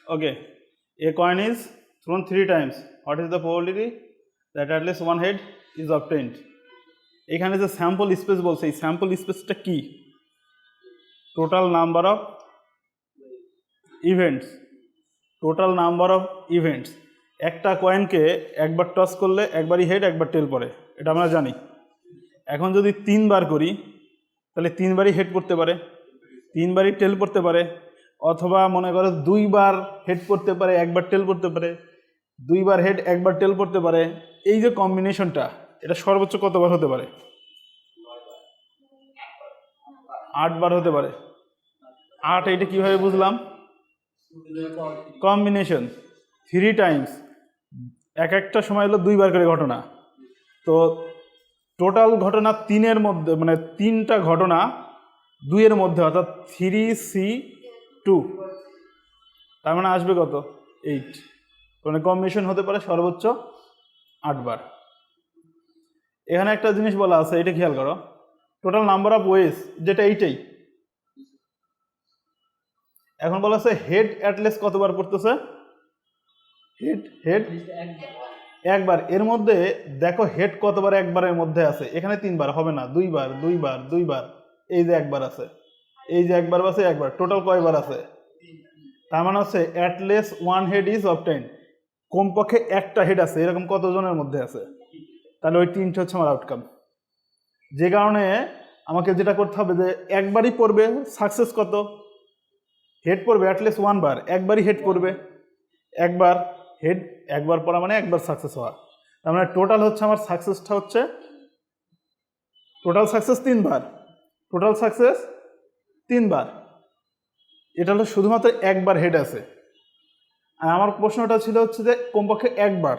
Okay, a coin is thrown 3 times. What is the probability that at least one head is obtained? এখানে যে sample space বলছে, এই sample স্পেসটা কি? Total number of events, total number of events. একটা কয়েনকে একবার toss করলে একবারই হেড একবার টেল পড়ে, এটা আমরা জানি। এখন যদি 3 বার করি তাহলে 3 বারই হেড পড়তে পারে, 3 বারই টেল পড়তে পারে, অথবা মনে করো 2 বার হেড পড়তে পারে, একবার টেল পড়তে পারে, 2 বার হেড একবার টেল পড়তে পারে। এই যে কম্বিনেশনটা, এটা সর্বোচ্চ কতবার হতে পারে? 8 বার হতে পারে। 8 এটা কিভাবে বুঝলাম? কম্বিনেশন 3 টাইমস, এক একটা সময় হলো 2 বার করে ঘটনা। তো টোটাল ঘটনা 3-এর মধ্যে, মানে 3টা ঘটনা 2-এর মধ্যে, অর্থাৎ 3C2, তার মানে আসবে কত? 8। মানে কম্বিনেশন হতে পারে সর্বোচ্চ 8 বার। এখানে একটা জিনিস বলা আছে, এটা খেয়াল করো, টোটাল নাম্বার অফ ওয়েস, যেটা এইটাই। এখন বলা আছে হেড অ্যাটলিস্ট কতবার পড়তেছে? হেড একবার। এর মধ্যে দেখো হেড কতবার একবারের মধ্যে আছে? এখানে 3 বার হবে না, 2 বার, 2 বার, 2 বার, এই যে একবার আছে, এই যে একবার আছে, একবার, টোটাল কয়বার আছে? তার মানে হচ্ছে at least one head is obtain, কমপক্ষে একটা হেড আছে, এরকম কতজনের মধ্যে আছে? তাহলে ওই 3টা হচ্ছে আমার আউটকাম। যে কারণে আমাকে যেটা করতে হবে যে একবারই পড়বে, সাকসেস কত? হেড পড়বে অ্যাটলিস্ট 1 বার, একবারই হেড পড়বে, একবার হেড, একবার পড়া মানে একবার সাকসেস হওয়া। তার মানে টোটাল হচ্ছে আমার সাকসেসটা হচ্ছে, টোটাল সাকসেস 3 বার, টোটাল সাকসেস 3 বার। এটা হলো শুধুমাত্র একবার হেড আছে। আর আমার প্রশ্নটা ছিল হচ্ছে যে কমপক্ষে একবার,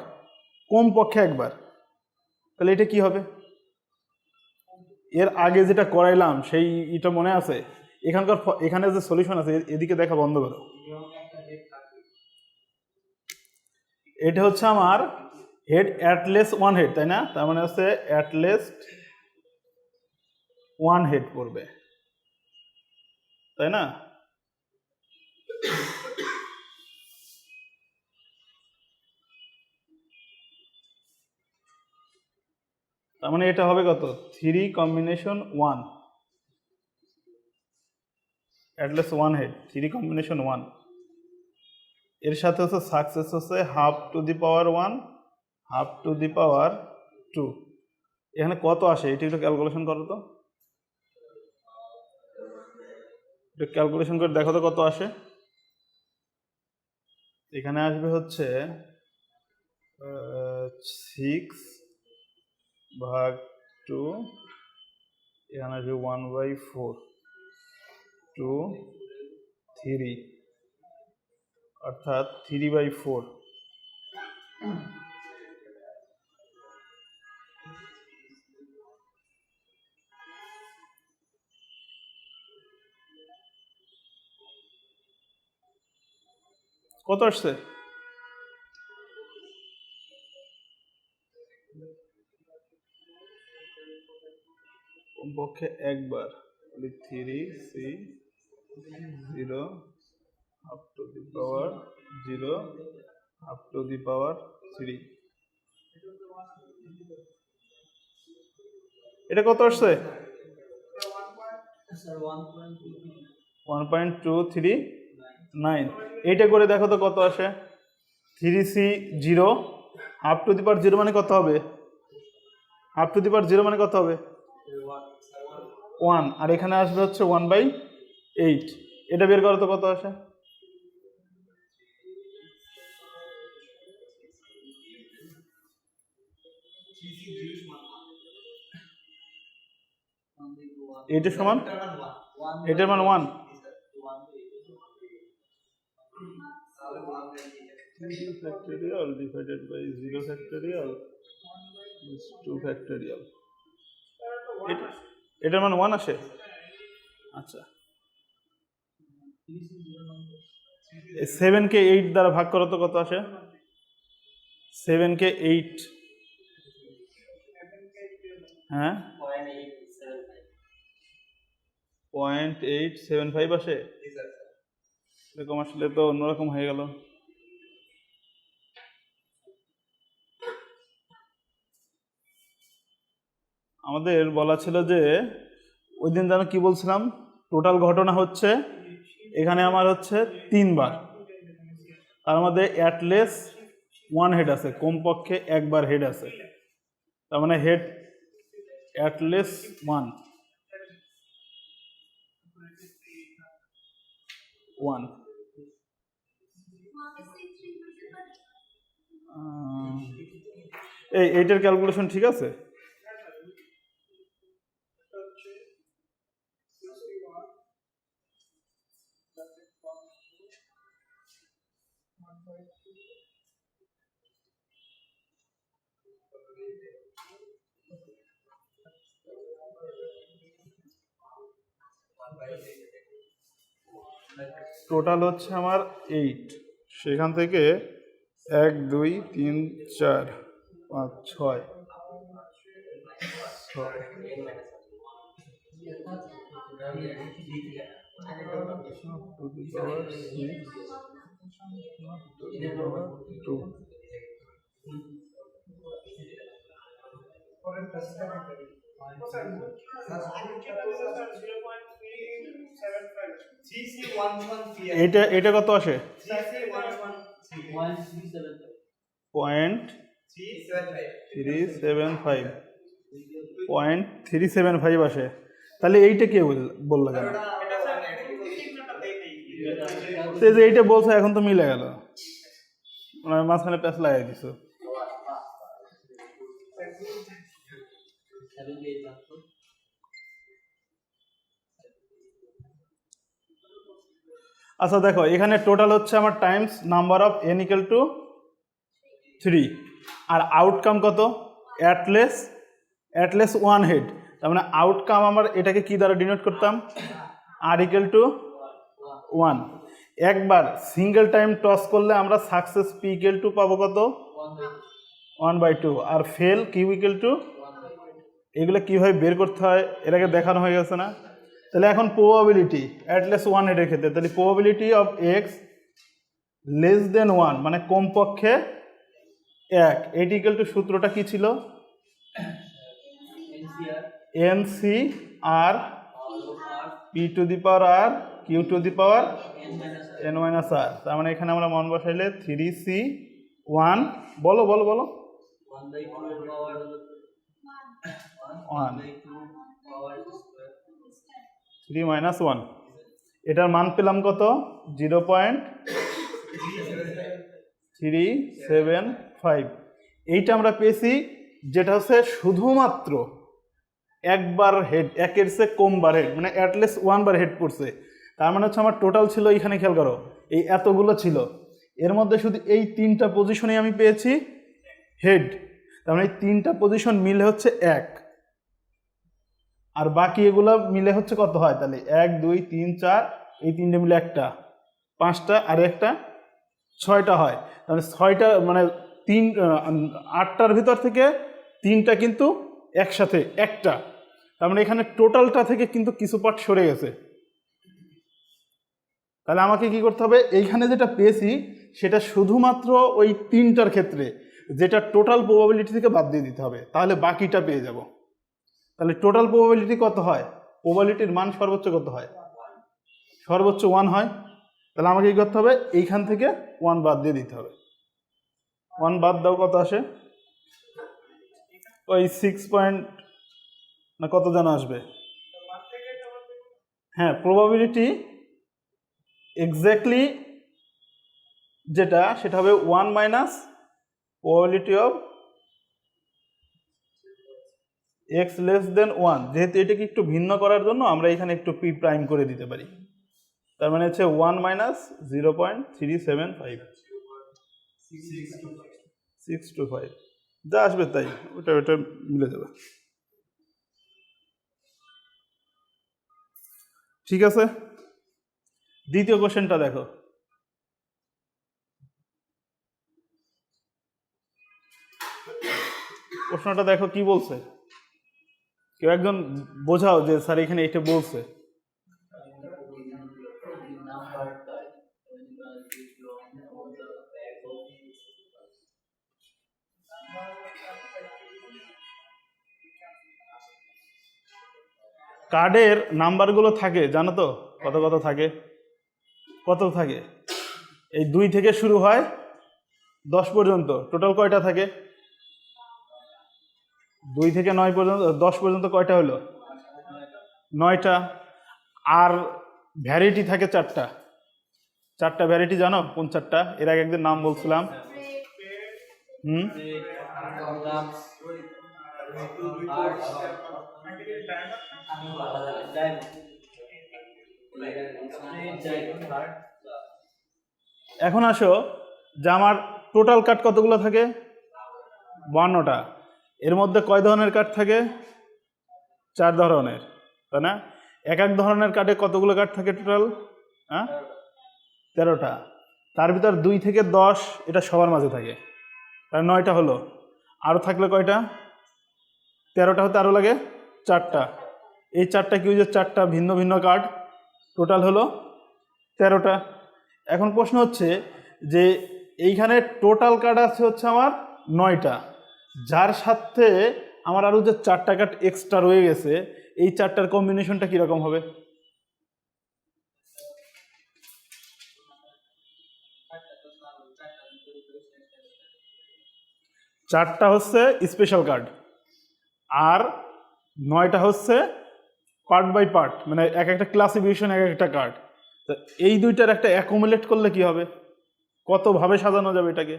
কমপক্ষে একবার। তাহলে এটা কি হবে? এর আগে যেটা করাইলাম সেই এটা মনে আছে? এখানে যে সলিউশন আছে, এদিকে দেখা বন্ধ করো। এটা হচ্ছে আমার হেড অ্যাটলিস্ট ওয়ান হেড, তাই না? তার মানে হচ্ছে অ্যাটলিস্ট ওয়ান হেড পড়বে, তাই না? তার মানে এটা হবে কত? 3 combination 1, at least one head, 3 combination 1। এর সাথে হচ্ছে সাকসেস হচ্ছে half to the power 1, half to the power 2। এখানে কত আসে এটা একটু ক্যালকুলেশন করো তো, একটু ক্যালকুলেশন করে দেখো তো কত আসে। এখানে আসবে হচ্ছে 6/2, এখানে আসবে 1/4, 2, 3, অর্থাৎ 3/4। কত আসছে? কমপক্ষে একবার 3C0 half to the power 0 half to the power 3। এটা কত আসছে? 1.239। এইটা করে দেখো তো কত আসে। 3C0 half to the power 0 মানে কত হবে? হাফ টু দি পাওয়ার 0 মানে কত হবে? 1। আর এখানে আসবে হচ্ছে 1/8। এটা বের করো তো কত আসে। এইটার সমান, এটার মান 1। factorial divided by 0 factorial is 2 factorial, এটার মান 1 আসে। আচ্ছা, 7 কে 8 দ্বারা ভাগ করো তো কত আসে? 7 কে 8, হ্যাঁ 0.875 আসে। এরকম আসলে তো অন্যরকম হয়ে গেল। আমাদের বলা ছিল যে ওই দিন যেন কি বলছিলাম, টোটাল ঘটনা হচ্ছে এখানে আমার হচ্ছে 3 বার, তার মধ্যে অ্যাটলেস 1 হেড আছে, কমপক্ষে একবার হেড আছে, তার মানে হেড অ্যাটলেস 1 এইটার ক্যালকুলেশন ঠিক আছে? টোটাল হচ্ছে আমার 8, সেখান থেকে 1 2 3 4 5 6 এটা এটা কত আসে? 0.375 আসে। তাহলে এইটা কে বললো কেন? যে এইটা বলছো এখন তো মিলে গেল, মাঝখানে প্যাচ লাগাই দিছো। আচ্ছা দেখো, এখানে টোটাল হচ্ছে আমার times number of n equal to 3, আর আউটকাম কত? অ্যাটলেস 1 হেড, তার মানে আউটকাম আমার এটাকে কি দ্বারা ডিনোট করতাম? r equal to 1। একবার সিঙ্গেল টাইম টস করলে আমরা সাকসেস p ইকুয়াল টু পাবো কত? 1/2, আর ফেল q ইকুয়াল টু, এগুলো কিভাবে বের করতে হয় এর আগে দেখানো হয়ে গেছে না? তাহলে এখন প্রবাবিলিটি অ্যাটলিস্ট 1 হেডের ক্ষেত্রে, তাহলে probability of x less than 1 মানে কমপক্ষে 1, এটি ইকুয়াল টু সূত্রটা কি ছিল? NCR p two the power r q two the power n minus r, তার মানে এখানে আমরা মান বসাইলে 3c1 বলো বলো বলো 3 মাইনাস 1, এটার মান পেলাম কত? 0.375। এইটা আমরা পেয়েছি যেটা হচ্ছে শুধুমাত্র একবার হেড, একের চেয়ে কম বার হেড, মানে অ্যাটলিস্ট 1 বার হেড পড়ছে। তার মানে হচ্ছে আমার টোটাল ছিল, এখানে খেয়াল করো এই এতগুলো ছিল, এর মধ্যে শুধু এই 3টা পজিশনে আমি পেয়েছি হেড, তার মানে এই 3টা পজিশন মিলে হচ্ছে 1, আর বাকি এগুলো মিলে হচ্ছে কত হয়? তাহলে 1 2 3 4, এই 3টে মিলে একটা 5টা, আর একটা 6টা হয়। তাহলে 6টা মানে 8টার ভিতর থেকে 3টা কিন্তু একসাথে একটা, তার মানে এখানে টোটালটা থেকে কিন্তু কিছু পার্ট সরে গেছে। তাহলে আমাকে কি করতে হবে? এইখানে যেটা পেয়েছি সেটা শুধুমাত্র ওই 3টার ক্ষেত্রে, যেটা টোটাল প্রবাবিলিটি থেকে বাদ দিয়ে দিতে হবে, তাহলে বাকিটা পেয়ে যাব। তাহলে টোটাল প্রবাবিলিটি কত হয়? প্রবাবিলিটির মান সর্বোচ্চ কত হয়? সর্বোচ্চ 1 হয়। তাহলে আমাকে কি করতে হবে? এইখান থেকে 1 বাদ দিয়ে দিতে হবে। 1 বাদ দাও, কত আসে? ওই 6 পয়েন্ট না কত যেন আসবে। হ্যাঁ, প্রবাবিলিটি এক্স্যাক্টলি যেটা, সেটা হবে 1 minus probability of x less than 1। যেহেতু এটাকে একটু ভিন্ন করার জন্য আমরা এখানে একটু p প্রাইম করে দিতে পারি, তার মানে হচ্ছে 1 মাইনাস 0.375 625, যা আসবে তাই, ওটা ওটা মিলে যাবে। ঠিক আছে, দ্বিতীয় কোশ্চেনটা দেখো। প্রশ্নটা দেখো কি বলছে, কেউ একজন বোঝাও যে স্যার এখানে এটা বলছে। কার্ডের নাম্বারগুলো থাকে জানো তো, কত কত থাকে? কত থাকে? এই 2 থেকে শুরু হয় 10 পর্যন্ত, টোটাল কয়টা থাকে? 2 থেকে 9 পর্যন্ত, 10 পর্যন্ত কয়টা হলো? 9টা। আর ভ্যারাইটি থাকে 4টা। 4টা ভ্যারাইটি জানো কোন 4টা? এর আগে একদিন নাম বলছিলাম। এখন আসো যে আমার টোটাল কার্ড কতগুলো থাকে? 52টা। এর মধ্যে কয় ধরনের কার্ড থাকে? 4 ধরনের, তাই না? এক এক ধরনের কার্ডে কতগুলো কার্ড থাকে টোটাল? হ্যাঁ, 13টা। তার ভিতর 2 থেকে 10 এটা সবার মাঝে থাকে, তার 9টা হলো। আরও থাকলে কয়টা? 13টা হতে আরও লাগে 4টা। এই 4টা কি, ওই যে 4টা ভিন্ন ভিন্ন কার্ড, টোটাল হলো 13টা। এখন প্রশ্ন হচ্ছে যে এইখানে টোটাল কার্ড আছে হচ্ছে আমার 9টা, যার সাথে আমার আরও যে 4টা কার্ড এক্সট্রা রয়ে গেছে, এই 4টার কম্বিনেশনটা কীরকম হবে? চারটা হচ্ছে স্পেশাল কার্ড, আর 9টা হচ্ছে পার্ট বাই পার্ট, মানে এক একটা ক্লাসিফিকেশন, এক একটা কার্ড। তো এই দুইটার একটা অ্যাকুমুলেট করলে কি হবে? কতভাবে সাজানো যাবে এটাকে?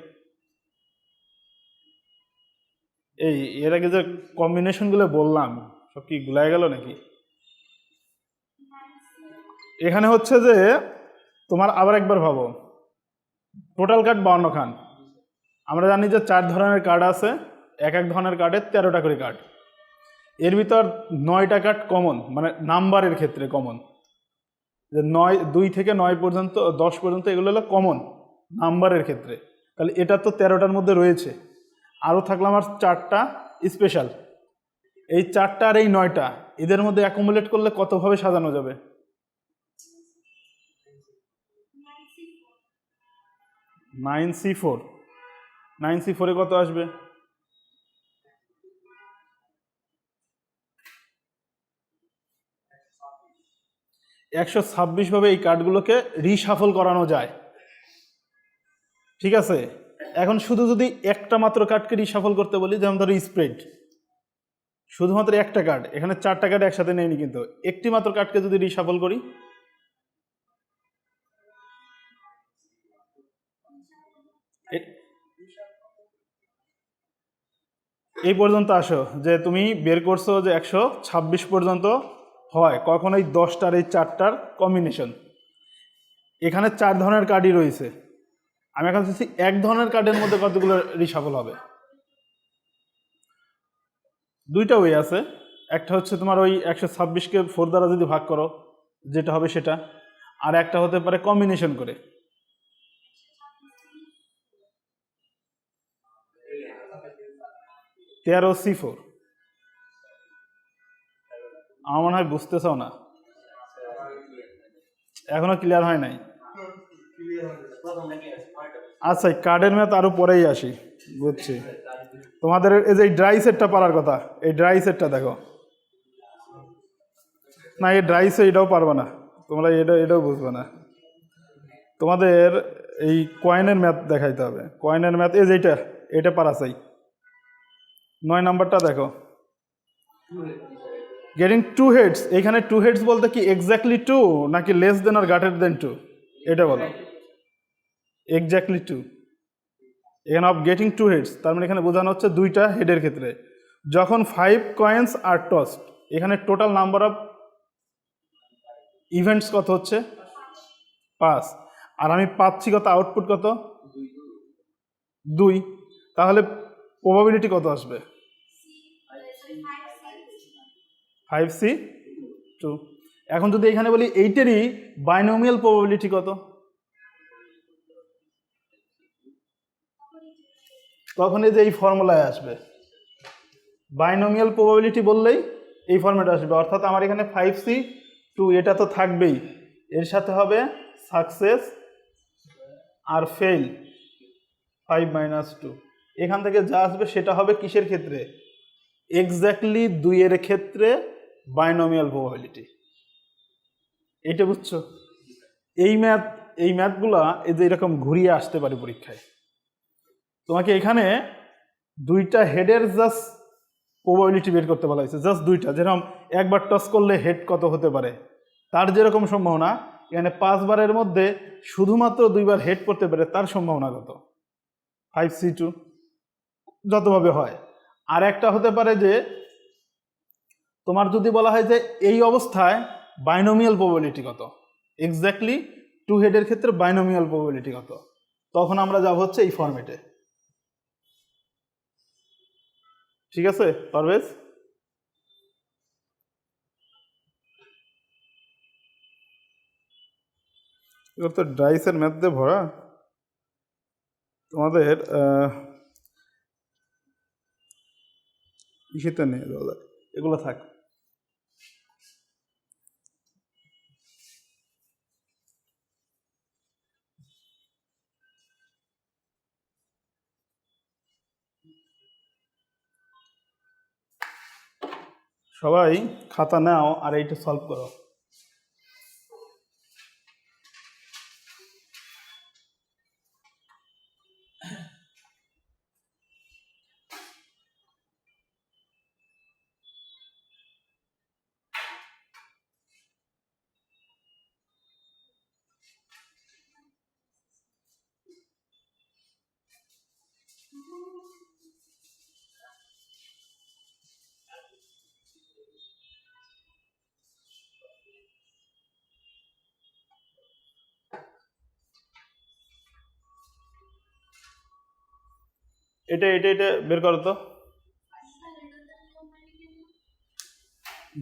এই এর আগে যে কম্বিনেশনগুলো বললাম সব কি গুলায় গেল নাকি? এখানে হচ্ছে যে তোমার আবার একবার ভাবো, টোটাল কার্ড 52 খান। আমরা জানি যে 4 ধরনের কার্ড আছে, এক এক ধরনের কার্ডের 13টা করে কার্ড। এর ভিতর 9টা কার্ড কমন, মানে নাম্বারের ক্ষেত্রে কমন, যে 2 থেকে 9 পর্যন্ত, 10 পর্যন্ত এগুলো হলো কমন নাম্বারের ক্ষেত্রে। তাহলে এটা তো 13টার মধ্যে রয়েছে। আরও থাকলো আমার 4টা স্পেশাল। এই 4টা আর এই 9টা, এদের মধ্যে অ্যাকুমুলেট করলে কতভাবে সাজানো যাবে? 9C4। 9C4 কত আসবে? 126 ভাবে এই কার্ডগুলোকে রিশাফল করানো যায়, ঠিক আছে? এখন শুধু যদি একটা মাত্র কার্ডকে রিশাফল করতে বলি, যেমন ধরো স্প্রেড, শুধুমাত্র একটা কার্ড, এখানে 4টা কার্ড একসাথে নেয়নি, কিন্তু একটি মাত্র কার্ডকে যদি রিশাফল করি, এই পর্যন্ত আসো যে তুমি বের করছো যে 126 পর্যন্ত হয় কখন এই 10টার এই 4টার কম্বিনেশন। এখানে 4 ধরনের কার্ডই রয়েছে। আমি এখন চাচ্ছি এক ধরনের কার্ডের মধ্যে কতগুলো রিশাফল হবে। 2টা ওয়ে আছে। একটা হচ্ছে তোমার ওই 126কে 4 দ্বারা যদি ভাগ করো, যেটা হবে সেটা। আর একটা হতে পারে কম্বিনেশন করে। C4। আমার মনে হয় বুঝতেছও না, এখনো ক্লিয়ার হয় নাই। আচ্ছা, কার্ডের ম্যাথ আরো পরেই আসি, বুঝছি। তোমাদের এই যে ড্রাই সেটটা পারার কথা, এই ড্রাই সেটটা দেখো না, এই ড্রাই সেট এটাও পারবে না তোমরা, এটাও বুঝবে না। তোমাদের এই কয়েনের ম্যাথ দেখাইতে হবে। কয়েনের ম্যাথ এই যে এটা পারা চাই। 9 নাম্বারটা দেখো, গেটিং 2 হেডস। এখানে 2 হেডস বলতে কি এক্স্যাক্টলি 2 নাকি লেস দেন আর গ্রেটার দেন 2, এটা বলো। এক্স্যাক্টলি 2। এখানে অফ গেটিং 2 হেডস, তার মানে এখানে বোঝানো হচ্ছে 2টা হেডের ক্ষেত্রে যখন 5 কয়েন্স আর টসড, এখানে টোটাল নাম্বার অফ ইভেন্টস কত হচ্ছে? 5। আর আমি পাচ্ছি কত? আউটপুট কত? 2। তাহলে প্রবাবিলিটি কত আসবে? 5C2। এখন যদি এখানে বলি এইটারই বাইনোমিয়াল প্রবাবিলিটি কত, তখন এই যে এই ফর্মুলায় আসবে। বাইনোমিয়াল প্রবাবিলিটি বললেই এই ফর্মেটে আসবে, অর্থাৎ আমার এখানে 5C2 এটা তো থাকবেই, এর সাথে হবে সাকসেস আর ফেল 5 - 2, এখান থেকে যা আসবে সেটা হবে কিসের ক্ষেত্রে? এক্স্যাক্টলি 2 এর ক্ষেত্রে বাইনোমিয়াল প্রবাবিলিটি। এইটা বুঝছো? এই ম্যাথ, এই ম্যাথগুলা এই যে এরকম ঘুরিয়ে আসতে পারে পরীক্ষায়। তোমাকে এখানে 2টা হেডের জাস্ট প্রবাবিলিটি বের করতে বলা হয়েছে, জাস্ট 2টা। যেরকম একবার টস করলে হেড কত হতে পারে, তার যেরকম সম্ভাবনা, এখানে 5বারের মধ্যে শুধুমাত্র 2বার হেড করতে পারে, তার সম্ভাবনা কত? 5c2, যতভাবে হয়। আর একটা হতে পারে যে তোমার যদি বলা হয় যে এই অবস্থায় বাইনোমিয়াল প্রবাবিলিটি কত, এক্স্যাক্টলি 2 হেডের ক্ষেত্রে বাইনোমিয়াল প্রবাবিলিটি কত, তখন আমরা যাব হচ্ছে এই ফরম্যাটে। ঠিক আছে পারভেজ? এগুলো তো ডাইসের ম্যাথ দিয়ে ভরা। তোমাদের ইসেতে নেই, এগুলো থাক। সবাই খাতা নাও আর এইটা সলভ করো। এটা এটা এটা বের করো তো।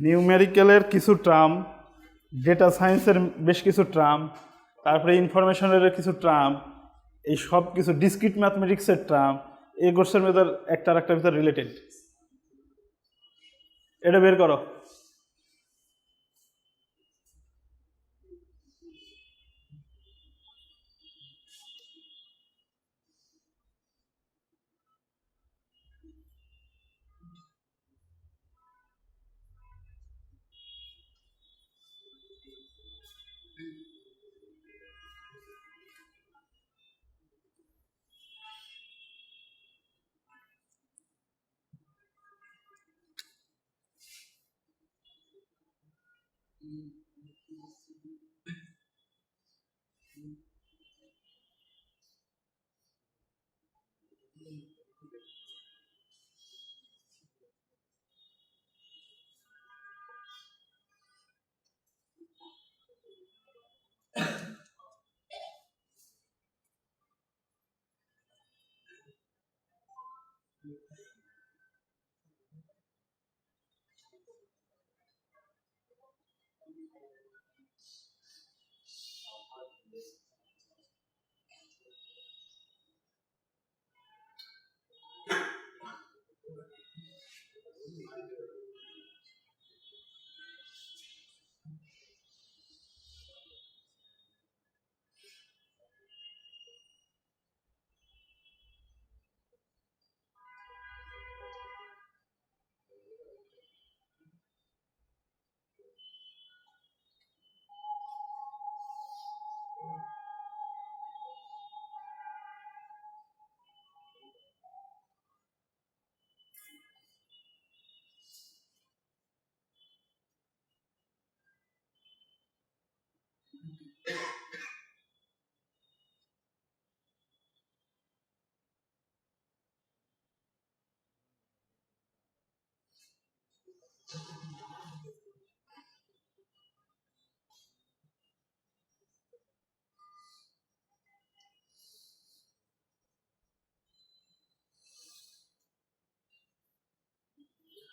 নিউমেরিক্যালের কিছু টার্ম, ডেটা সায়েন্সের বেশ কিছু টার্ম, তারপরে ইনফরমেশনের কিছু টার্ম, এই সব কিছু ডিসক্রিট ম্যাথমেটিক্সের টার্ম, এই কোর্সের ভিতর একটার একটা ভিতর রিলেটেড। এটা বের করো।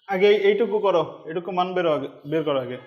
আগে এইটুকু করো, এটুকু মান বেরো আগে, বের করো আগে।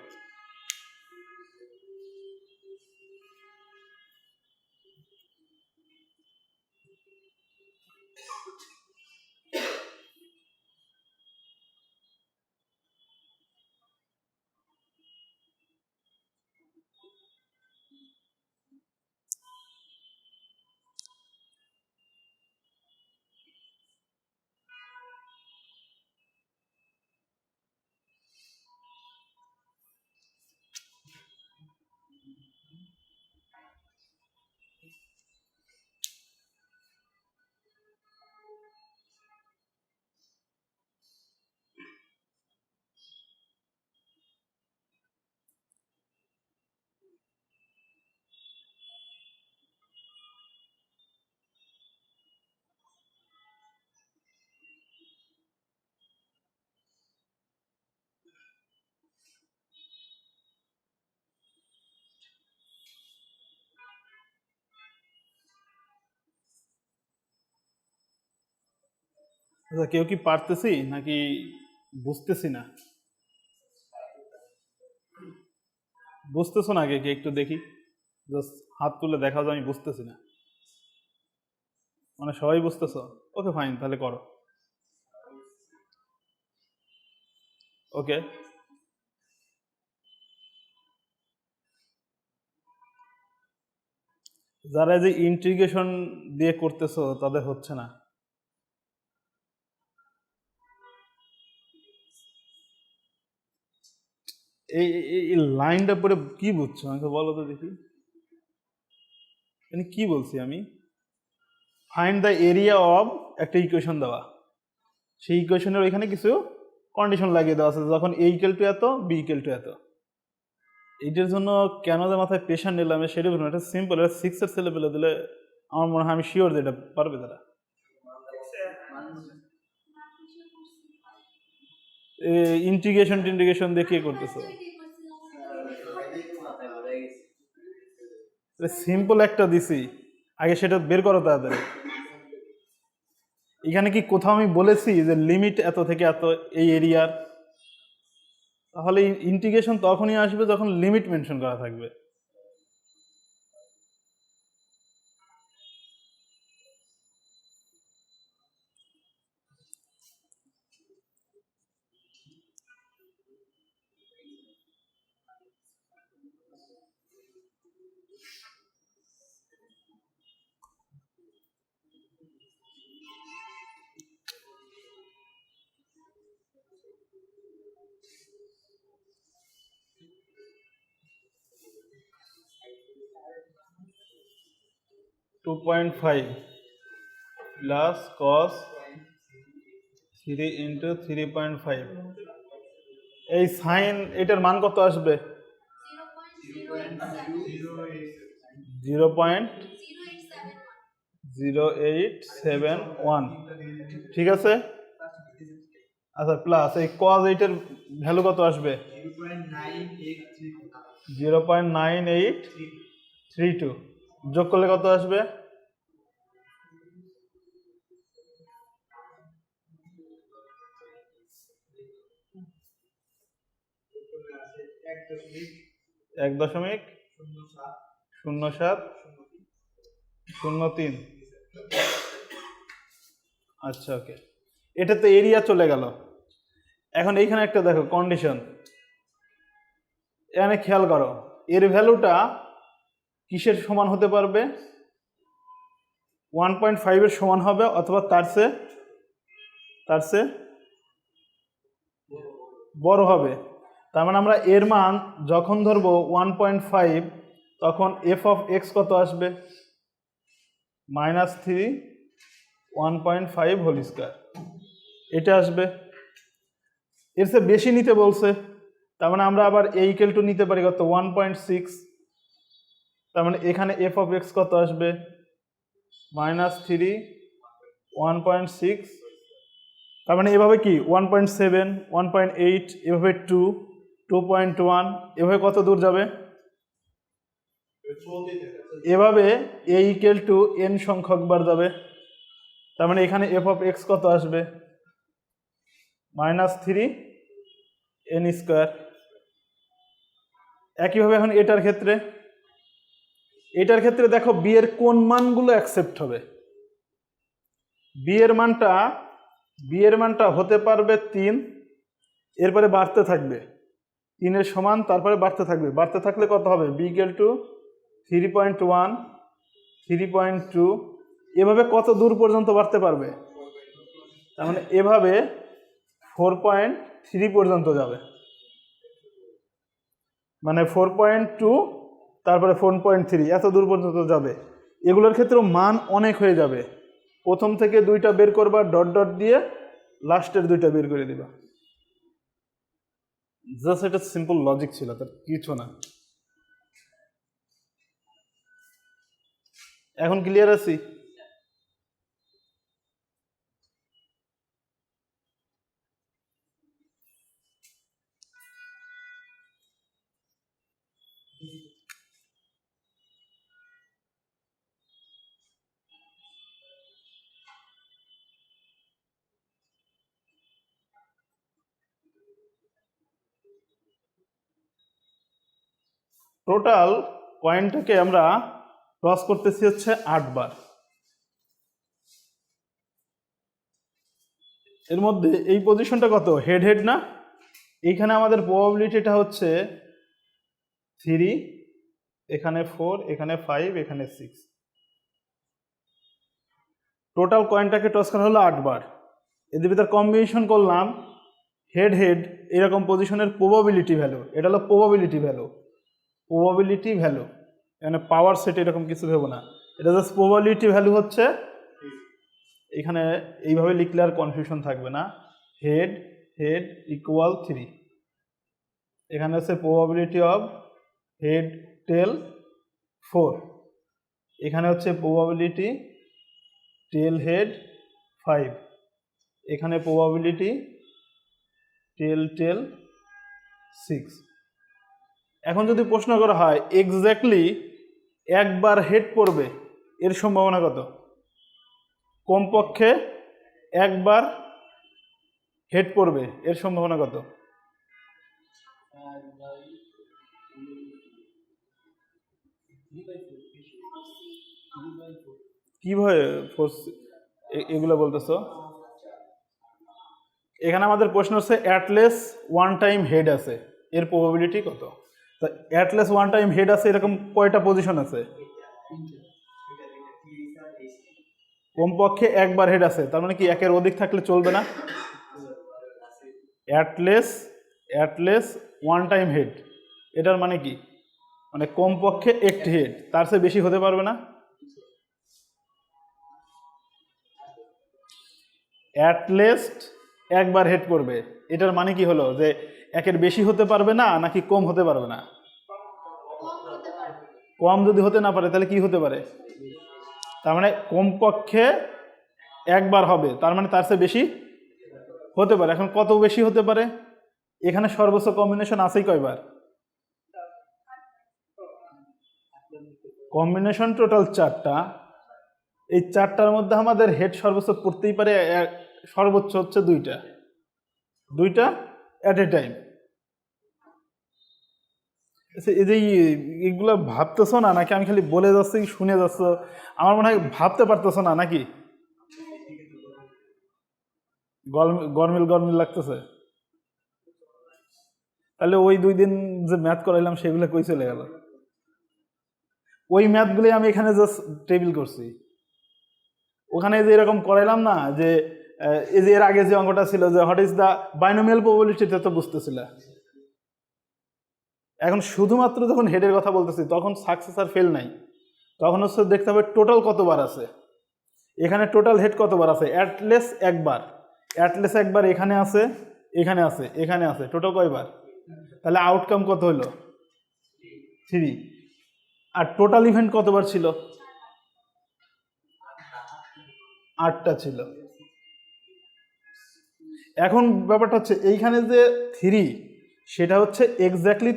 আচ্ছা, কেউ কি পারতেছি নাকি বুঝতেছি না? বুঝতেছো না আগে কি একটু দেখি, জাস্ট হাত তুলে দেখাও যে আমি বুঝতেছি না। মানে সবাই বুঝতেছো? ওকে ফাইন, তাহলে করো। ওকে, যারা যে ইন্টিগ্রেশন দিয়ে করতেছো তাদের হচ্ছে না। এই লাইনটা পরে কি বুঝছো আমাকে বলো তো দেখি, মানে কি বলছি আমি? ফাইন্ড দ্য এরিয়া অফ একটা ইকুয়েশন দেওয়া, সেই ইকুয়েশনের ওইখানে কিছু কন্ডিশন লাগিয়ে দেওয়া আছে, যখন এ ইকুয়াল টু এত, বি ইকুয়াল টু এত। এইটার জন্য কেন যে মাথায় প্রেশার নিলাম সেটা বলুন, এটা সিম্পল, এটা সিক্সের ছেলে পেলে দিলে আমার মনে হয়, আমি শিওর যে এটা পারবে তারা। ইন্টিগ্রেশন টিন্টিগ্রেশন দেখিয়ে করতেছে, সিম্পল একটা দিছি, আগে সেটা বের করো তাড়াতাড়ি। এখানে কি কোথাও আমি বলেছি যে লিমিট এত থেকে এত এই এরিয়ার? তাহলে ইন্টিগ্রেশন তখনই আসবে যখন লিমিট মেনশন করা থাকবে। Two point five plus cos 3 into 3.5, এই সাইন এটার মান কত আসবে? 0.0871, ঠিক আছে। আচ্ছা, প্লাস এই কজ এইটার ভ্যালু কত আসবে? 0.9832, যোগ করলে কত আসবে? এক দশমিক 0703। আচ্ছা, ওকে, এটা তো এরিয়া চলে গেল। এখন এইখানে একটা দেখো কন্ডিশন, এখানে খেয়াল করো, এর ভ্যালুটা কিসের সমান হতে পারবে? 1.5 এর সমান হবে, অথবা তার চেয়ে বড় হবে। তার মানে আমরা এর মান যখন ধরবো 1.5, তখন এফ অফ এক্স কত আসবে? -3 1.5 হোল স্কয়ার, এটা আসবে। এর চেয়ে বেশি নিতে বলছে, তার মানে আমরা আবার এ ইকুয়াল টু নিতে পারি কত? 1.6। তার মানে এখানে এফ অফ এক্স কত আসবে? -3 1.6। তার মানে এভাবে কি 1.7 1.8, এভাবে 2 2.1, এভাবে কত দূর যাবে? এভাবে এ ইকুয়াল টু এন সংখ্যক বার যাবে। তার মানে এখানে এফ অফ এক্স কত আসবে? -3 এন স্কোয়ার। একইভাবে এখন এটার ক্ষেত্রে দেখো বি এর কোন মানগুলো অ্যাকসেপ্ট হবে? বি এর মানটা হতে পারবে 3, এরপরে বাড়তে থাকবে 3 এর সমান, তারপরে বাড়তে থাকলে কত হবে? বি ইকুয়াল টু 3.1 3.2, এভাবে কত দূর পর্যন্ত বাড়তে পারবে? তার মানে এভাবে 4.3 পর্যন্ত যাবে, মানে 4.2 তারপরে 4.3, এত দূর পর্যন্ত যাবে। এগুলোর ক্ষেত্রেও মান অনেক হয়ে যাবে। প্রথম থেকে 2টা বের করবা, ডট ডট দিয়ে লাস্টের 2টা বের করে দিবা। জাস্ট এটা সিম্পল লজিক ছিল, তার কিছু না। এখন ক্লিয়ার আছি? টোটাল কয়েনটাকে আমরা টস করতেছি হচ্ছে 8 বার। এর মধ্যে এই পজিশনটা কত, হেড হেড না? এইখানে আমাদের প্রবাবিলিটিটা হচ্ছে 3, এখানে 4, এখানে 5, এখানে 6। টোটাল কয়েনটাকে টস করা হলো 8 বার। এদের ভিতর কম্বিনেশন করলাম হেড হেড এরকম পজিশনের প্রবাবিলিটি ভ্যালু। এটা হলো প্রবাবিলিটি ভ্যালু, প্রবাবিলিটি ভ্যালু, এখানে পাওয়ার সেট এরকম কিছু ভেবো না, এটা জাস্ট প্রবাবিলিটি ভ্যালু হচ্ছে। এখানে এইভাবে লিখলে আর কনফিউশন থাকবে না। হেড হেড ইকুয়াল 3, এখানে হচ্ছে প্রবাবিলিটি অফ হেড টেল 4, এখানে হচ্ছে প্রবাবিলিটি টেল হেড 5, এখানে প্রবাবিলিটি টেল টেল 6। এখন যদি প্রশ্ন করা হয় এক্স্যাক্টলি একবার হেড পড়বে এর সম্ভাবনা কত? কমপক্ষে একবার হেড পড়বে এর সম্ভাবনা কত? কিভাবে এগুলো বলতেছো? এখানে আমাদের প্রশ্ন হচ্ছে অ্যাটলেস ওয়ান টাইম হেড আছে, এর প্রবাবিলিটি কত? তো অ্যাটলেস ওয়ান টাইম হেড আছে এরকম কয়টা পজিশন আছে? কমপক্ষে একবার হেড আছে, তার মানে কি একের অধিক থাকলে চলবে না? অ্যাটলেস ওয়ান টাইম হেড, এটার মানে কি? মানে কমপক্ষে একটি হেড, তার চেয়ে বেশি হতে পারবে না। অ্যাটলিস্ট একবার হেড করবে, এটার মানে কি হলো যে একের বেশি হতে পারবে না নাকি কম হতে পারবে না? কম যদি হতে না পারে তাহলে কি হতে পারে? তার মানে কমপক্ষে একবার হবে, তার মানে তার চেয়ে বেশি হতে পারে। এখন কত বেশি হতে পারে? এখানে সর্বোচ্চ কম্বিনেশন আছেই কয়বার? কম্বিনেশন টোটাল 4টা। এই 4টার মধ্যে আমাদের হেড সর্বোচ্চ পড়তেই পারে সর্বোচ্চ হচ্ছে 2টা অ্যাট এ টাইম। এই যে এগুলো ভাবতেছো না নাকি আমি খালি বলে যাচ্ছি শুনে যাচ্ছ? আমার মনে হয় ভাবতে পারতেছো না নাকি? গরমিল গরমিল লাগতেছে। তাহলে ওই 2 দিন যে ম্যাথ করাইলাম সেগুলো কই চলে গেল? ওই ম্যাথগুলোই আমি এখানে জাস্ট টেবিল করছি। ওখানে যে এরকম করাইলাম না যে এই যে এর আগে যে অঙ্কটা ছিল যে what is the binomial probability, তো বুঝতেছিল। এখন শুধুমাত্র যখন হেডের কথা বলতেছি তখন সাকসেস আর ফেল নাই, তখন হচ্ছে দেখতে হবে টোটাল কতবার আছে। এখানে টোটাল হেড কতবার আছে? অ্যাটলেস একবার। অ্যাটলেস একবার এখানে আছে, এখানে আছে, এখানে আছে, টোটাল কয়বার? তাহলে আউটকাম কত হলো? 3। আর টোটাল ইভেন্ট কতবার ছিল? 8টা ছিল। এখন ব্যাপারটা হচ্ছে এইখানে যে 3 সেটা হচ্ছে এক্স্যাক্টলি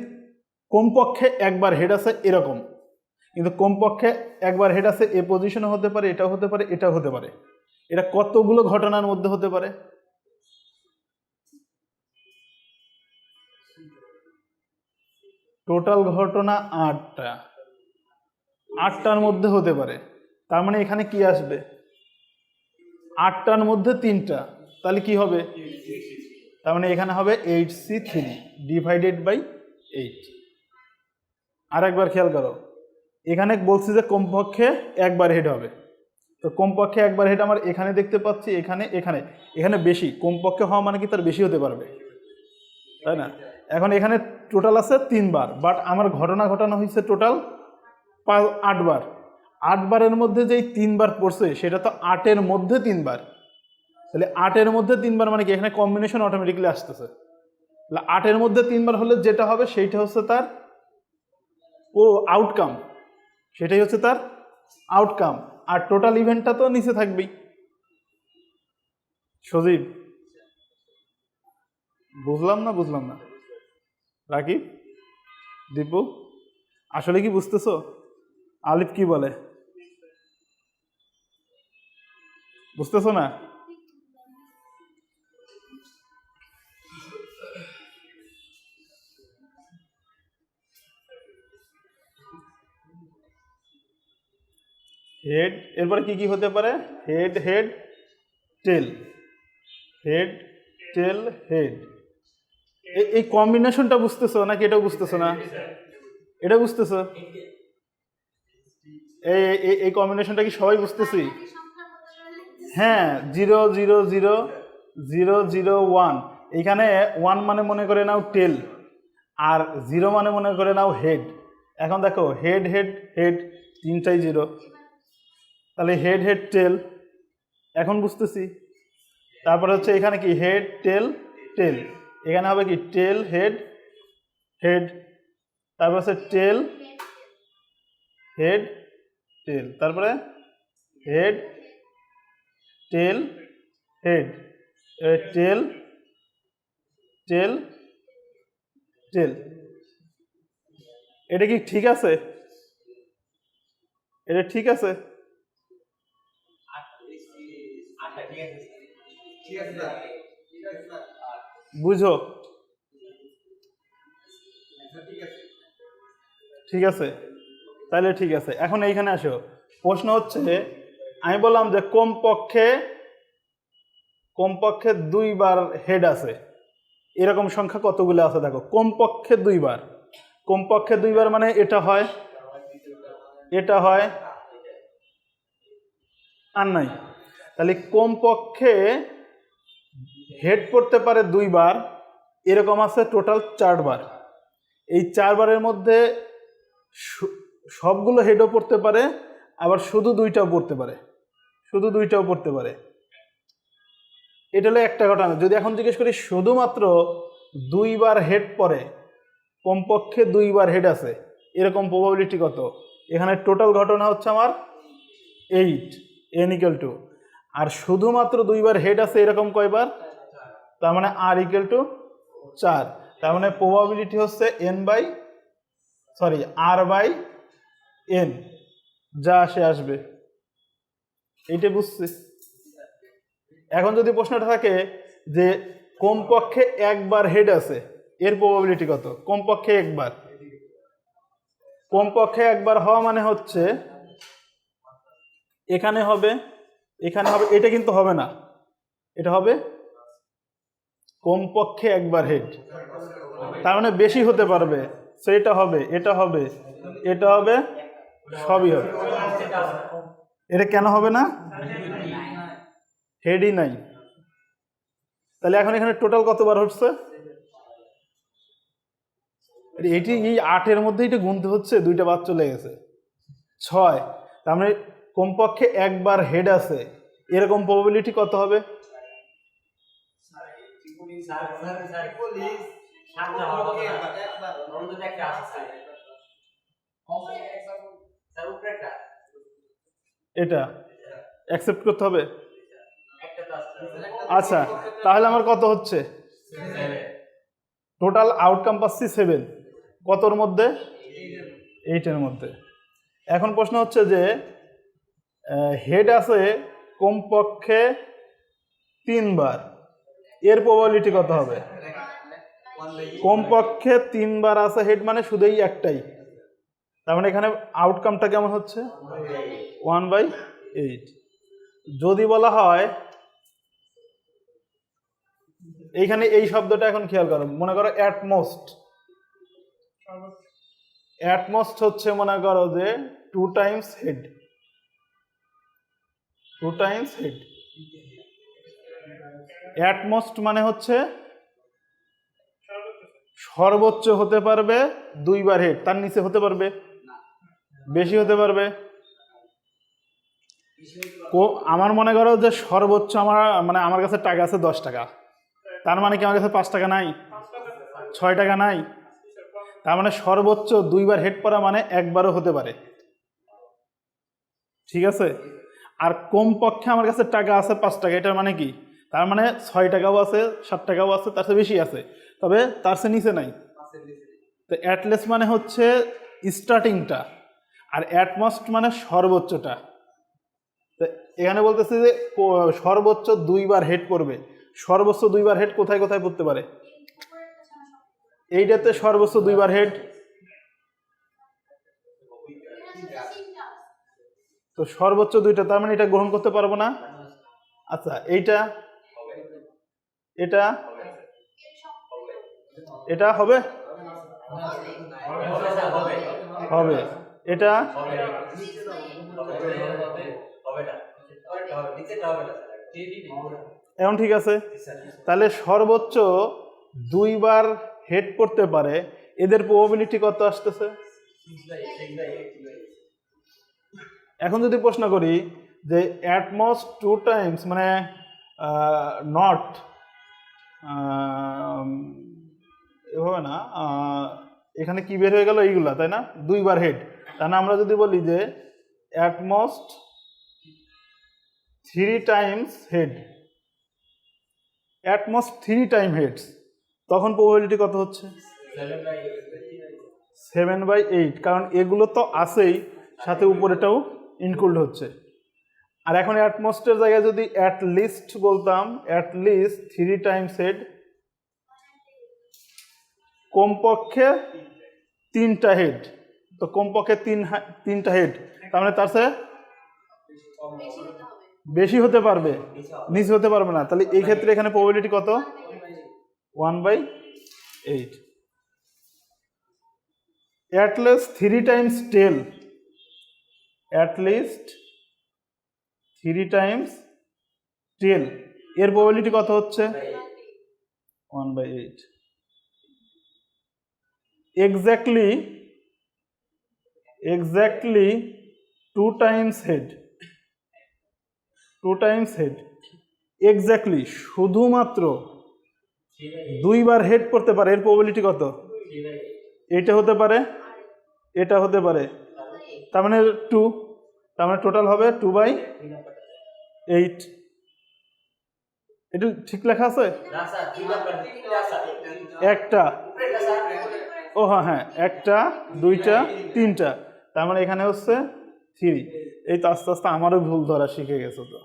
কমপক্ষে একবার হেড আছে এরকম, কিন্তু কমপক্ষে একবার হেড আছে এ পজিশনে হতে পারে, এটাও হতে পারে, এটাও হতে পারে। এটা কতগুলো ঘটনার মধ্যে হতে পারে? টোটাল ঘটনা 8টা, 8টার মধ্যে হতে পারে। তার মানে এখানে কি আসবে? 8টার মধ্যে 3টা, তাহলে কি হবে? তার মানে এখানে হবে 8C3 ডিভাইডেড বাই 8। আর একবার খেয়াল করো, এখানে বলছি যে কমপক্ষে একবার হেড হবে, তো কমপক্ষে একবার হেড আমার এখানে দেখতে পাচ্ছি, এখানে এখানে এখানে বেশি, কমপক্ষে হওয়া মানে কি তার বেশি হতে পারবে, তাই না? এখন এখানে টোটাল আছে 3বার, বাট আমার ঘটনা ঘটানো হয়েছে টোটাল 8বার। 8বারের মধ্যে যেই 3বার পড়ছে সেটা তো 8-এর মধ্যে 3বার, তাহলে 8-এর মধ্যে 3বার মানে কি এখানে কম্বিনেশন অটোমেটিক্যালি আসতেছে। তাহলে 8-এর মধ্যে 3বার হলে যেটা হবে সেইটা হচ্ছে তার আউটকাম, সেটাই হচ্ছে তার আউটকাম। আর টোটাল ইভেন্টটা তো নিচে থাকবেই। সজীব, বুঝলাম না রাকিব, দীপু, আসলে কি বুঝতেছো? আলিফ কি বলে? বুঝতেছো না? হেড, এরপরে কি কি হতে পারে? হেড হেড টেল, হেড টেল হেড। এই কম্বিনেশনটা বুঝতেছো নাকি এটাও বুঝতেছো না? এটা বুঝতেছো? এই এই কম্বিনেশনটা কি সবাই বুঝতেছি? হ্যাঁ, 0 0 0 0 0 1, এখানে 1 মানে মনে করে নাও টেল, আর 0 মানে মনে করে নাও হেড। এখন দেখো হেড হেড হেড তিনটাই 0, তাহলে হেড হেড টেল, এখন বুঝতেছি। তারপরে হচ্ছে এখানে কি হেড টেল টেল, এখানে হবে কি টেল হেড হেড, তারপর হচ্ছে টেল হেড টেল, তারপরে হেড টেল হেড, টেল টেল টেল। এটা কি ঠিক আছে? এটা ঠিক আছে? বুঝো? ঠিক আছে, তাহলে ঠিক আছে। এখন এইখানে আসো, প্রশ্ন হচ্ছে আমি বললাম যে কমপক্ষে 2বার হেড আছে, এরকম সংখ্যা কতগুলো আছে দেখো। কমপক্ষে 2বার, কমপক্ষে 2বার মানে এটা হয়, এটা হয়, আর নাই। তাহলে কমপক্ষে হেড পড়তে পারে 2বার, এরকম আছে টোটাল 4বার। এই 4বারের মধ্যে সবগুলো হেডও পড়তে পারে, আবার শুধু 2টাও পড়তে পারে, শুধু 2টাও পড়তে পারে। এটা হলো একটা ঘটনা। যদি এখন জিজ্ঞেস করি শুধুমাত্র 2বার হেড পড়ে, কমপক্ষে 2বার হেড আছে, এরকম প্রবাবিলিটি কত? এখানে টোটাল ঘটনা হচ্ছে আমার 8, n = 2, আর শুধুমাত্র 2বার হেড আছে এরকম কয়বার? তার মানে r = 4। তার মানে প্রবাবিলিটি হচ্ছে r/n, যা আসবে। এইটা বুঝছি। এখন যদি প্রশ্নটা থাকে যে কমপক্ষে 1বার হেড আছে, এর প্রবাবিলিটি কত? কমপক্ষে 1বার, কমপক্ষে 1বার হওয়া মানে হচ্ছে এখানে হবে, এখানে হবে, এটা কিন্তু হবে না, এটা হবে কমপক্ষে 1বার হেড, তার মানে বেশি হতে পারবে, সেটা হবে, এটা হবে, এটা হবে, সবই হবে। এটা কেন হবে না? হেডই নাই। তাহলে এখন এখানে টোটাল কতবার হচ্ছে? এটি এই 8-এর মধ্যে এটা গুনতে হচ্ছে, 2টা বাদ চলে গেছে, 6। তার মানে কমপক্ষে 1বার হেড আছে, এরকম প্রবাবিলিটি কত হবে? এটা অ্যাকসেপ্ট করতে হবে। আচ্ছা, তাহলে আমার কত হচ্ছে? টোটাল আউটকাম পাচ্ছি 7, কতর মধ্যে? 8-এর মধ্যে। এখন প্রশ্ন হচ্ছে যে হেড আছে কমপক্ষে 3বার, এর প্রবাবিলিটি কত হবে? কমপক্ষে 3বার আছে হেড মানে শুধু এই একটাই, তার মানে এখানে আউটকামটা কেমন হচ্ছে? 1/8। যদি বলা হয় এইখানে এই শব্দটা এখন খেয়াল করো, মনে করো অ্যাটমোস্ট, অ্যাটমোস্ট হচ্ছে মনে করো যে 2 times head, 2 times head. At most মানে হচ্ছে সর্বোচ্চ হতে পারবে 2বার হেড, তার নিচে হতে পারবে, বেশি হতে পারবে। আমার মনে করো যে সর্বোচ্চ আমার কাছে টাকা আছে 10 টাকা, তার মানে কি আমার কাছে 5 টাকা নাই, 6 টাকা নাই? তার মানে সর্বোচ্চ 2বার হেড পড়া মানে একবারও হতে পারে, ঠিক আছে? আর কমপক্ষে আমার কাছে টাকা আছে 5 টাকা, এটার মানে কি? তার মানে 6 টাকাও আছে, 7 টাকাও আছে, তার চেয়ে বেশি আছে, তবে তার চেয়ে নিচে নাই। তো অ্যাটলিস্ট মানে হচ্ছে স্টার্টিংটা, আর অ্যাটমোস্ট মানে সর্বোচ্চটা। তো এখানে বলতেছে যে সর্বোচ্চ 2বার হেড পড়বে, সর্বোচ্চ 2বার হেড কোথায় কোথায় পড়তে পারে? এইটাতে সর্বোচ্চ 2বার হেড, তো সর্বোচ্চ দুইটা, তার মানে এটা গ্রহণ করতে পারবো না। আচ্ছা এইটা, এটা, এটা হবে, হবে, এটা, এখন ঠিক আছে। তাহলে সর্বোচ্চ দুইবার হেড করতে পারে, এদের প্রবাবিলিটি কত আসতেছে? এখন যদি প্রশ্ন করি যে অ্যাট মোস্ট 2 টাইমস, মানে নট এভাবে না, এখানে কি বের হয়ে গেল এইগুলা, তাই না? দুইবার হেড। তাহলে আমরা যদি বলি যে at most 3 times head, at most 3 time heads, তখন প্রবাবিলিটি কত হচ্ছে? 7/8, কারণ এগুলো তো আছেই, সাথে উপরেটাও ইনক্লুড হচ্ছে। আর এখন অ্যাটমোস্টের জায়গায় যদি অ্যাট লিস্ট বলতাম, অ্যাট লিস্ট 3 টাইমস হেড, কমপক্ষে 3টা হেড, তো কমপক্ষে 3টা হেড, তার মানে তার চেয়ে বেশি হতে পারবে, নিচে হতে পারবে না। তাহলে এই ক্ষেত্রে এখানে প্রবাবিলিটি কত? 1/8। At least 3 times tail, at least 3 times tail, এর প্রবাবিলিটি কত হচ্ছে? 1/8। Exactly 2 times head, 2 times head, exactly শুধুমাত্র দুইবার হেড করতে পারে, এর প্রবাবিলিটি কত? এটা হতে পারে, এটা হতে পারে, তার মানে 2, তার মানে টোটাল হবে 2/8। এটা ঠিক লেখা আছে? একটা, ও হ্যাঁ হ্যাঁ, একটা, দুইটা, তিনটা, তার মানে এখানে হচ্ছে 3। এই তো আস্তে আস্তে আমারও ভুল ধরা শিখে গেছে। তো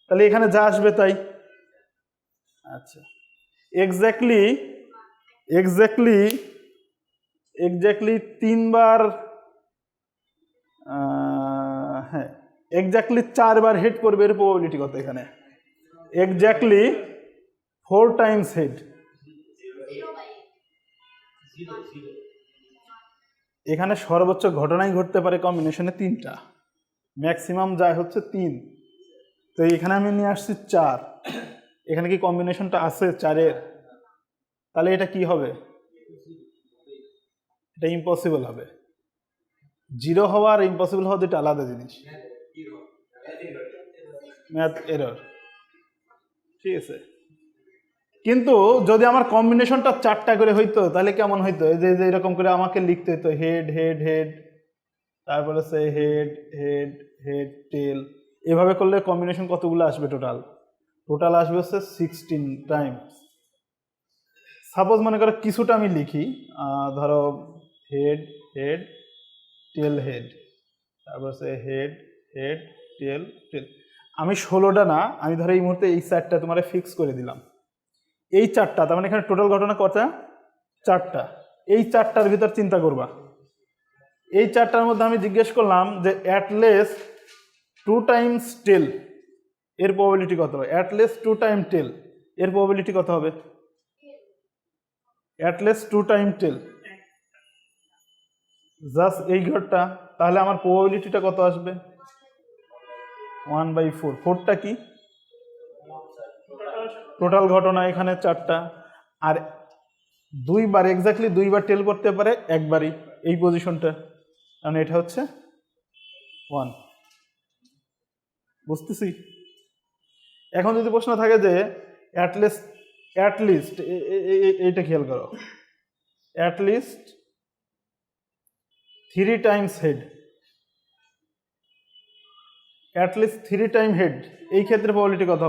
তাহলে এখানে যা আসবে তাই। আচ্ছা, এক্স্যাক্টলি 3বার, হ্যাঁ এক্স্যাক্টলি 4বার হেড করবে, এর প্রবাবিলিটি কত? এখানে এক্স্যাক্টলি 4 টাইমস হেড, এখানে সর্বোচ্চ ঘটনাই ঘটতে পারে কম্বিনেশনে 3টা, ম্যাক্সিমাম যায় হচ্ছে 3। তো এখানে আমি নিয়ে আসছি 4, এখানে কি কম্বিনেশনটা আছে 4-এর? তাহলে এটা কি হবে? এটা ইম্পসিবল হবে। 0 হওয়া আর ইম্পসিবল হওয়া দুটো আলাদা জিনিস, ম্যাথ এরর, ঠিক আছে। কিন্তু যদি আমার কম্বিনেশনটা 4টা করে হইতো তাহলে কেমন হইতো? এই যে এরকম করে আমাকে লিখতে হইতো হেড হেড হেড, তারপরে সে হেড হেড হেড টেল, এভাবে করলে কম্বিনেশন কতগুলো আসবে? টোটাল আসবে হচ্ছে 16 টাইমস। সাপোজ মনে করো কিছুটা আমি লিখি, ধরো হেড হেড টেল হেড, তারপর সে হেড হেড টেল টেল, আমি 16টা না, আমি ধরো এই মুহূর্তে এই 4টা তোমার ফিক্স করে দিলাম, এই 4টা, তার মানে এখানে টোটাল ঘটনা কটা? 4টা। এই 4টার ভিতর চিন্তা করবা, এই 4টার মধ্যে আমি জিজ্ঞেস করলাম যে অ্যাট লিস্ট 2 টাইমস টেল, এর প্রবাবিলিটি কত হবে? অ্যাট লিস্ট 2 টাইম টেল, এর প্রবাবিলিটি কত হবে? At least 2 time tail, just এই ঘরটা, তাহলে আমার প্রবাবিলিটিটা কত আসবে? 1/4। 4টা কি? টোটাল ঘটনা এখানে 4টা, আর দুইবার, এক্স্যাক্টলি দুইবার টেল করতে পারে একবারই, এই পজিশনটা, কারণ এটা হচ্ছে 1। বুঝতেছি? এখন যদি প্রশ্ন থাকে যে অ্যাট লিস্ট এইটা খেয়াল করো, at least 3 times head, at least 3 time head, এই ক্ষেত্রে প্রবাবিলিটি কত হবে?